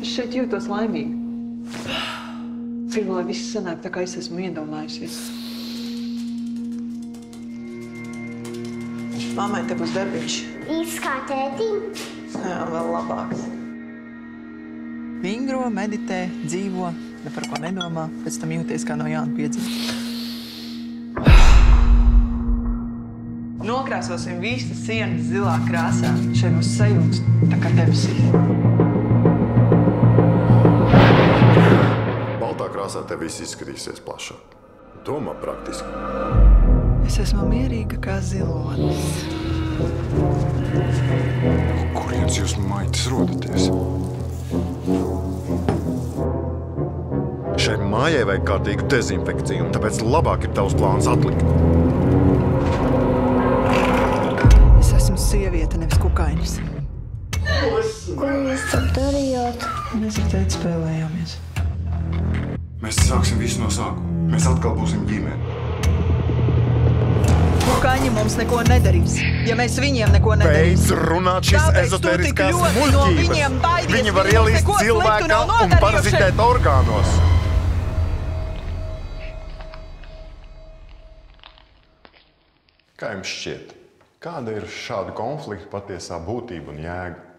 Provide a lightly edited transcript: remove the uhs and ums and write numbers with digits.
Es šeit jūtos laimīgi. Gribu, lai viss sanāk tā, kā es esmu iedomājusies. Mammai te būs darbiņš. Īsts kā tētim? Jā, vēl labāks. Vingro, meditē, dzīvo, ne par ko nedomā, pēc tam jūties kā no jauna piedzimta. Nokrāsosim visas sienas zilā krāsā. Šeit būs sajūgs tā kā debesīs. Baltā krāsā te viss izskatīsies plašāk. Domā praktiski. Es esmu mierīga kā zilonis. Kurienes jūs maitas rodaties? Šai mājai vajag kārtīgu dezinfekciju, un tāpēc labāk ir tavs plāns atlikt. Es esmu sieviete, nevis kukainis. Ko jūs tur darījāt? Mēs ar tēti spēlējāmies. Mēs sāksim visu no sākuma. Mēs atkal būsim ģimene. Kukaiņi mums neko nedarīs, ja mēs viņiem neko nedarīs. Beidz runāt šīs ezoteriskās muļķības. Viņi var ielīst cilvēkam un parazitēt orgānos. Kā jums šķiet, kāda ir šāda konflikta patiesā būtība un jēga?